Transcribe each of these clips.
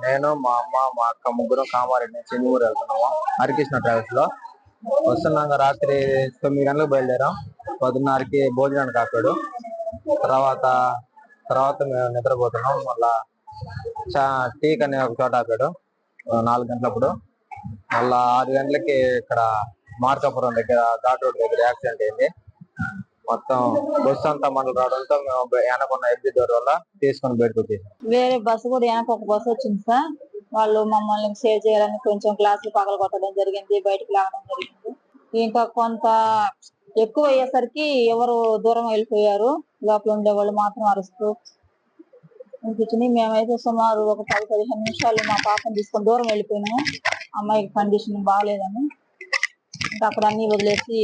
నేను మా అమ్మ మా అక్క ముగ్గురు కామారెడ్డి నుంచి ఊరు వెళ్తున్నాము హరికృష్ణ ట్రావెల్స్ లో. వస్తున్నాక రాత్రి 9 గంటలకు బయలుదేరాం. 10:30కి భోజనానికి ఆపాడు. తర్వాత తర్వాత మేము నిద్రపోతున్నాం. మళ్ళా టీక్ అనే ఒక చోట ఆపాడు 4 గంటలప్పుడు. మళ్ళా 6 గంటలకి ఇక్కడ మార్కాపురం దగ్గర ఘాట్ రోడ్ దగ్గర యాక్సిడెంట్ అయింది. మొత్తం బస్సు అంతా మనకు రావడంతో మేము వెనకున్న ఎగ్జిట్ డోర్ వల్ల తీసుకొని బయటకు వచ్చేసాం. వేరే బస్సు కూడా వెనక ఒక బస్సు వచ్చింది సార్. వాళ్ళు మమ్మల్ని సేవ్ చేయాలని కొంచెం గ్లాసులు పగల కొట్టడం జరిగింది, బయటకు లాగడం జరిగింది. ఇంకా కొంత ఎక్కువ అయ్యేసరికి ఎవరు దూరం వెళ్ళిపోయారు, లోపల ఉండే వాళ్ళు మాత్రం అరుస్తూ అనిపించింది. మేమైతే సుమారు ఒక 10-15 నిమిషాలు మా పాపను తీసుకొని దూరం వెళ్ళిపోయినాము. అమ్మాయికి కండిషన్ బాగాలేదని ఇంకా అక్కడ అన్ని వదిలేసి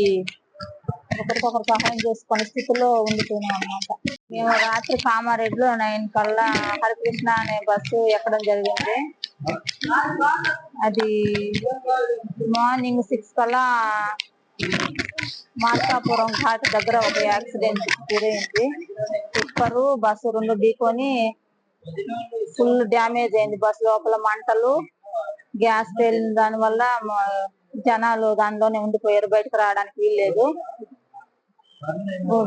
ఒకరికొకరు సహాయం చేసుకునే స్థితిలో ఉండిపోయినాం అన్నమాట. మేము రాత్రి కామారెడ్డిలో 9 కల్లా హరికృష్ణ అనే బస్సు ఎక్కడం జరిగింది. అది మార్నింగ్ 6 కల్లా మార్కాపురం ఘాట్ దగ్గర ఒక యాక్సిడెంట్ గురైంది. టిప్పరు బస్సు 2 ఢీకొని ఫుల్ డ్యామేజ్ అయింది. బస్సు లోపల మంటలు, గ్యాస్ పేలిన దాని వల్ల జనాలు దానిలోనే ఉండిపోయారు, బయటకు రావడానికి వీల్లేదు.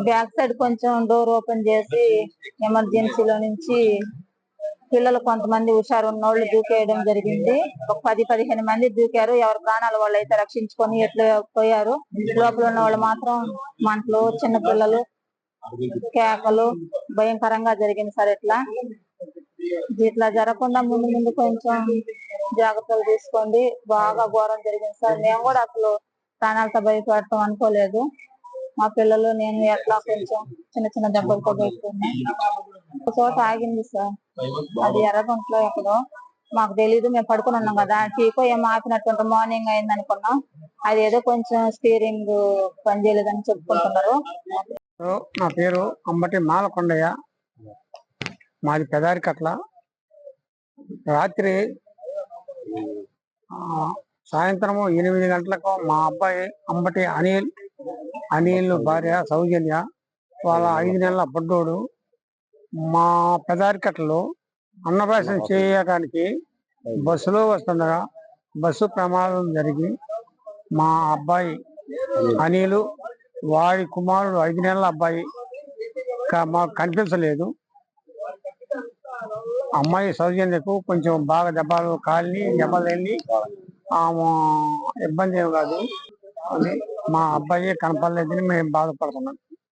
బ్యాక్ సైడ్ కొంచెం డోర్ ఓపెన్ చేసి ఎమర్జెన్సీలో నుంచి పిల్లలు కొంతమంది హుషారు ఉన్నోళ్ళు దూకేయడం జరిగింది. ఒక 10-15 మంది దూకారు. ఎవరి ప్రాణాలు వాళ్ళు అయితే రక్షించుకొని ఎట్లా పోయారు. లోపల ఉన్న వాళ్ళు మాత్రం మంటలు, చిన్న పిల్లలు, కేకలు భయంకరంగా జరిగింది సార్. ఇట్లా జరగకుండా ముందు కొంచెం జాగ్రత్తలు తీసుకోండి. బాగా ఘోరం జరిగింది సార్. మేము కూడా అసలు ప్రాణాలతో భయపడతాం అనుకోలేదు. మా పిల్లలు నేను ఎట్లా కొంచెం చిన్న దెబ్బలతో పెట్టుకున్నాం. ఒక చోట ఆగింది సార్, అది ఎర్రగుంటలో ఎక్కడో మాకు తెలీదు. మేము పడుకుని ఉన్నాం కదా, టీకో ఏమో ఆపినట్టు మార్నింగ్ అయింది అనుకున్నాం. అది ఏదో కొంచెం స్టీరింగ్ పనిచేయలేదని చెప్పుకుంటున్నారు. నా పేరు అంబటి మాలకొండయ్య, మాది పెదారికట్ల. రాత్రి సాయంత్రము 8 గంటలకు మా అబ్బాయి అంబటి అనిల్ భార్య సౌజన్య వాళ్ళ 5 నెలల బుడ్డోడు మా పెదారికట్లలో అన్నప్రాశన చేయడానికి బస్సులో వస్తుండగా బస్సు ప్రమాదం జరిగి మా అబ్బాయి అనిలు, వాడి కుమారుడు 5 నెలల అబ్బాయి మాకు కనిపించలేదు. అమ్మాయి సౌజన్యకు కొంచెం బాగా దెబ్బలు వెళ్ళి ఇబ్బంది ఏమి కాదు. మా అబ్బాయి కనపడలేదని మేము బాధపడుతున్నాం.